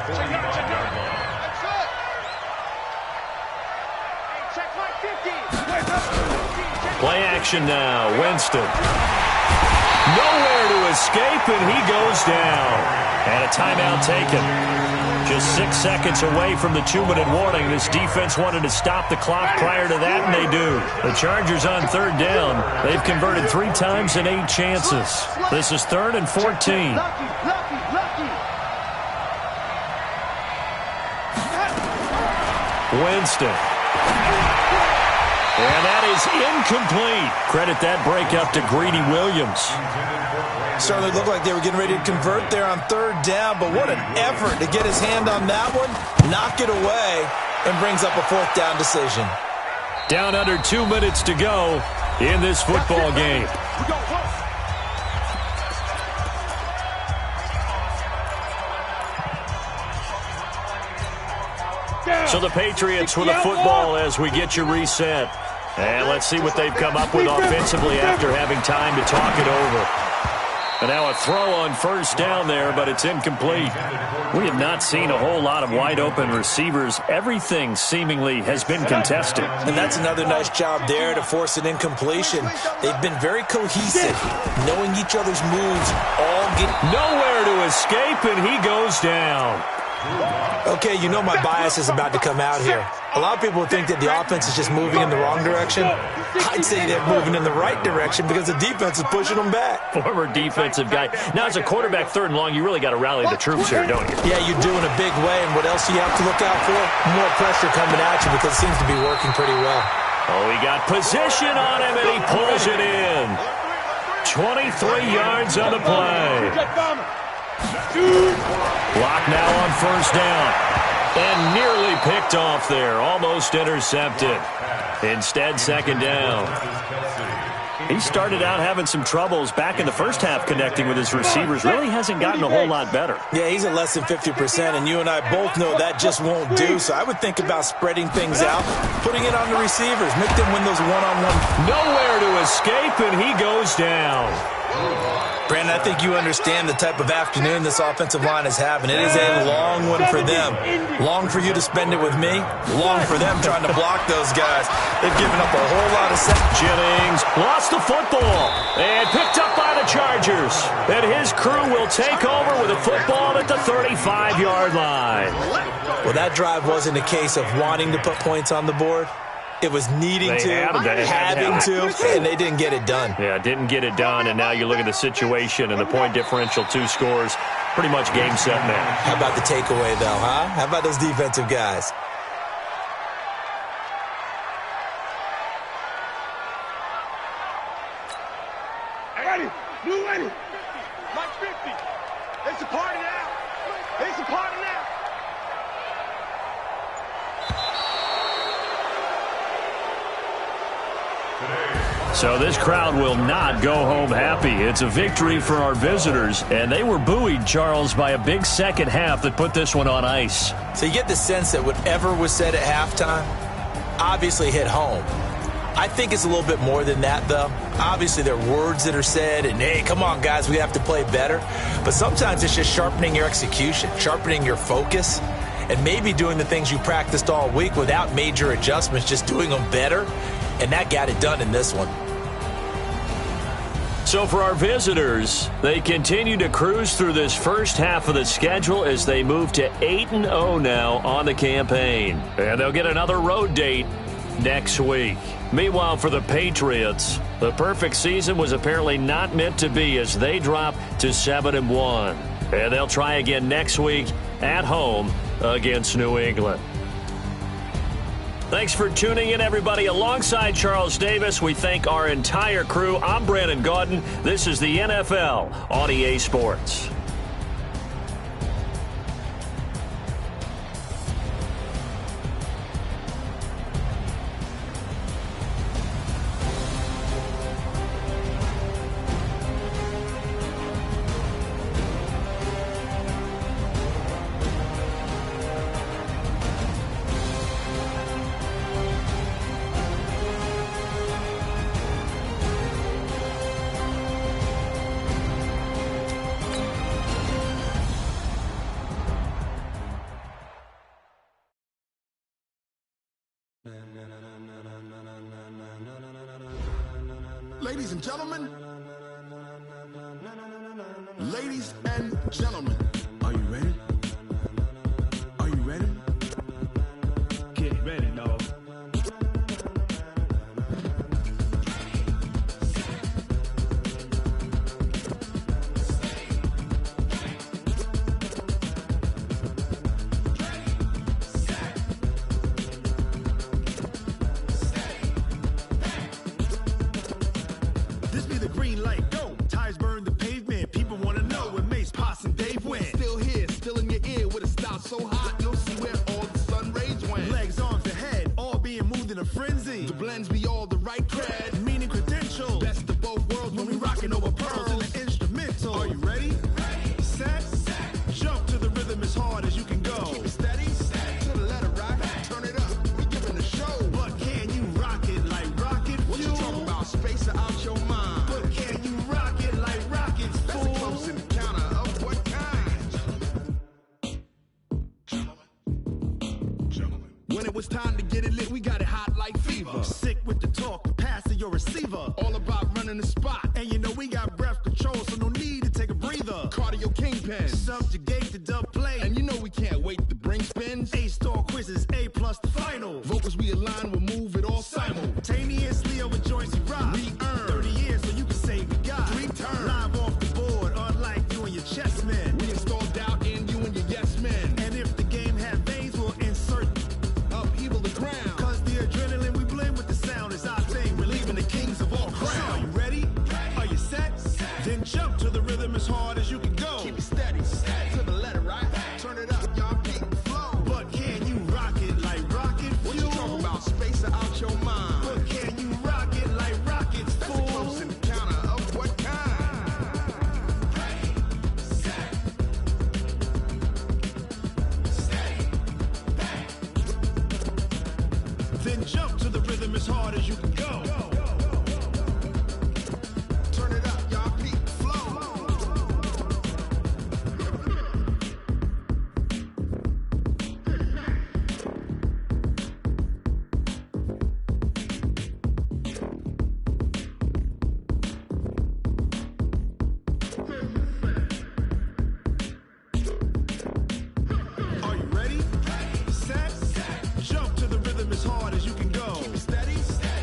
Play action now. Winston. Nowhere to escape, and he goes down. And a timeout taken. Just 6 seconds away from the 2-minute warning. This defense wanted to stop the clock prior to that, and they do. The Chargers on 3rd down. They've converted 3 times in 8 chances. This is 3rd and 14. Winston. And that is incomplete. Credit that break up to Greedy Williams. Certainly looked like they were getting ready to convert there on 3rd down, but what an effort to get his hand on that one, knock it away, and brings up a 4th down decision. Down under 2 minutes to go in this football game. So the Patriots with a football as we get you reset. And let's see what they've come up with offensively after having time to talk it over. And now a throw on 1st down there, but it's incomplete. We have not seen a whole lot of wide-open receivers. Everything seemingly has been contested. And that's another nice job there to force an incompletion. They've been very cohesive, knowing each other's moves, all get nowhere to escape, and he goes down. Okay, you know my bias is about to come out here. A lot of people think that the offense is just moving in the wrong direction. I'd say they're moving in the right direction because the defense is pushing them back. Former defensive guy. Now, as a quarterback 3rd and long, you really got to rally the troops here, don't you? Yeah, you do in a big way. And what else do you have to look out for? More pressure coming at you because it seems to be working pretty well. Oh, he got position on him, and he pulls it in. 23 yards on the play. Block now on 1st down. And nearly picked off there. Almost intercepted. Instead, 2nd down. He started out having some troubles back in the first half connecting with his receivers. Really hasn't gotten a whole lot better. Yeah, he's at less than 50%, and you and I both know that just won't do. So I would think about spreading things out, putting it on the receivers, make them win those one-on-one. Nowhere to escape, and he goes down. Brandon, I think you understand the type of afternoon this offensive line is having. It is a long one for them. Long for you to spend it with me. Long for them trying to block those guys. They've given up a whole lot of sets. Jennings lost the football and picked up by the Chargers. And his crew will take over with a football at the 35-yard line. Well, that drive wasn't a case of wanting to put points on the board. It was needing having to, and they didn't get it done. Yeah, didn't get it done, and now you look at the situation and the point differential, 2 scores, pretty much game, set, match. How about the takeaway, though, huh? How about those defensive guys? Ready, blue ready. Mike 50. It's a party now. It's a party now. So this crowd will not go home happy. It's a victory for our visitors, and they were buoyed, Charles, by a big second half that put this one on ice. So you get the sense that whatever was said at halftime obviously hit home. I think it's a little bit more than that, though. Obviously, there are words that are said, and, hey, come on, guys, we have to play better. But sometimes it's just sharpening your execution, sharpening your focus, and maybe doing the things you practiced all week without major adjustments, just doing them better. And that got it done in this one. So for our visitors, they continue to cruise through this first half of the schedule as they move to 8-0 now on the campaign. And they'll get another road date next week. Meanwhile, for the Patriots, the perfect season was apparently not meant to be as they drop to 7-1. And they'll try again next week at home against New England. Thanks for tuning in, everybody. Alongside Charles Davis, we thank our entire crew. I'm Brandon Gaudin. This is the NFL on EA Sports. Ladies and gentlemen, ladies and gentlemen, are you ready? Are you ready? Get ready, dog. This be the green light, go. Tires burn the pavement. People wanna know when Mace, Potts, and Dave went. Still here, still in your ear with a style so hot, you'll see where all the sun rays went. Legs, arms, the head, all being moved in a frenzy. The blends be all the right cred. Meaning credentials. Best of both worlds When we rockin' over pearls in the instrumental. Are you ready? Set, jump to the rhythm as hard as you can go. Keep it steady, to the letter right. Turn it up, we giving the show. But can you rock it like rocket What you fuel? talking about? Space or out your mind? But can you rock it like rockets, That's a close fool? encounter of what kind? Gentlemen. When it was time to get it lit, we got it hot like fever. Sick with the talk, passing your receiver. All about running the spot. And you know we got breath control, so no need to take a breather. Cardio kingpin. Subjugate the dub play. And you know we can't wait to bring spins. A-star quizzes, A+ the final. Vocals we align, we'll move it all Simultaneously over joints we rock. We earn 30 years so you can say we got 3 turns. Live off the board, unlike you and your chess men. We install doubt in you and your yes men. And if the game had veins, we'll insert. Upheaval the crown. Cause the adrenaline we blend with the sound is our thing. We're leaving the kings of all Crown. crown. Are you ready? Are you set? Then jump to the rhythm as hard as you can go. Keep it steady, to the letter right. Turn it up, y'all beat the flow. But can you rock it like rocket What you fuel? talking about? Space or out your mind? But can you rock it like rockets, That's a close fool? encounter of what kind? Then jump to the rhythm as hard as you can go. Turn it up, y'all beat the flow. Are you ready? Set, jump to the rhythm as hard as you can go. Keep it steady,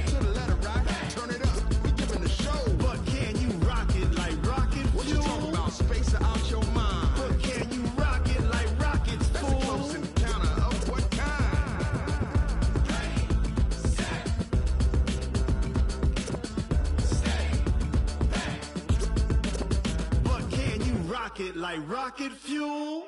to the letter right. Turn it up, we giving the show. But can you rock it like rocket What you fuel? talking about? Space or out your mind? But can you rock it like rockets, That's a close fool? encounter of what kind? But can you rock it like rocket fuel?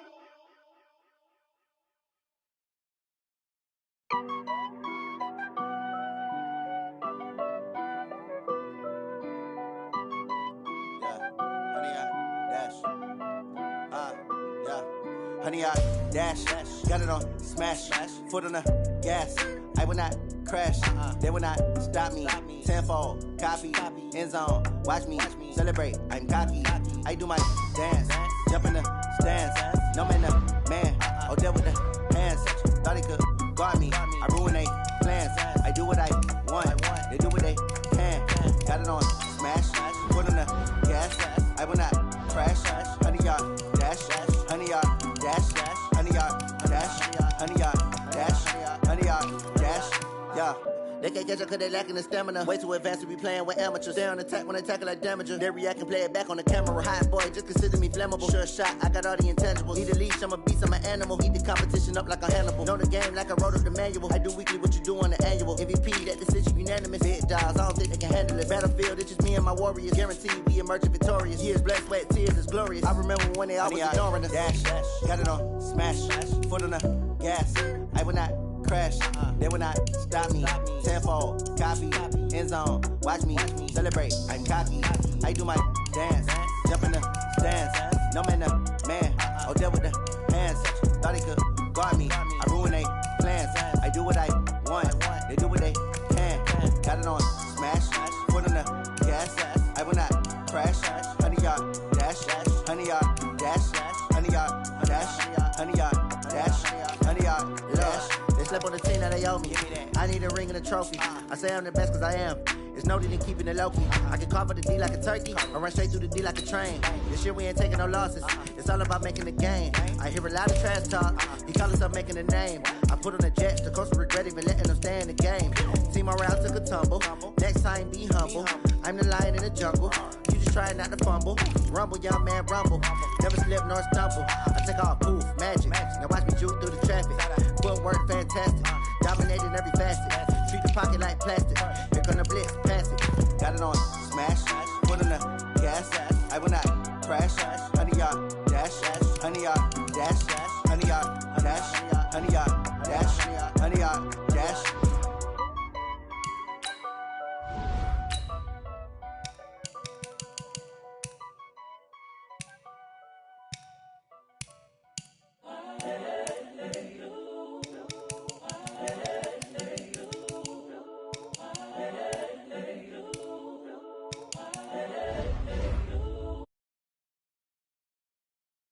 Honey, I dash, got it on smash, foot on the gas. I will not crash, they will not stop me. Tenfold, copy, end zone, watch me celebrate. I'm cocky, I do my dance, jump in the stands. No man, the man, oh, there with the hands. Thought he could guard me, I ruin they plans. I do what I want, they do what they can. Got it on smash, foot on the gas. I will not crash, honey, y'all dash, honey, y'all dash, honey, y'all dash, honey, y'all dash, honey, y'all dash, yeah. They can't catch up cause they lacking the stamina. Way too advanced to be playing with amateurs. Stay on attack when they tackle like damager. They react and play it back on the camera. Hot boy, just consider me flammable. Sure shot, I got all the intangibles. Need a leash, I'm a beast, I'm an animal. Eat the competition up like a Hannibal. Know the game like I wrote up the manual. I do weekly what you do on the annual. MVP, that decision unanimous. Big dogs, I don't think they can handle it. Battlefield, it's just me and my warriors. Guaranteed we emerge victorious. Years, blood, sweat, tears, is glorious. I remember when they always ignoring us. Dash, got it on, smash, foot on the gas. I will not crash, they will not stop me. Tenfold, copy, end zone, watch me celebrate. I'm cocky, I do my dance, jump in the stands. No man, the man, oh, deal with the hands. Thought he could guard me, I ruin they plans. I do what I want, they do what they can. Got it on, smash, foot on the gas. I will not crash, 100-yard dash, 100-yard dash, 100-yard dash, 100-yard dash, 100-yard dash. They slept on the team that they owe me. I need a ring and a trophy. I say I'm the best cause I am. It's noted in keeping it low-key. I can carve up the D like a turkey or run straight through the D like a train. This year we ain't taking no losses. It's all about making the game. I hear a lot of trash talk. He call himself making a name. I put on the Jets. The coach will regret even letting them stay in the game. Team morale took a tumble. Next time be humble. I'm the lion in the jungle. You just try not to fumble. Rumble, young man, rumble. Never slip nor stumble. I take off, poof, magic. Now watch me juke through the traffic. Footwork fantastic. Dominating every facet. Treat the pocket like plastic. Here come the blitz, pass it. Got it on, smash. Foot on the gas. I will not crash. 100-yard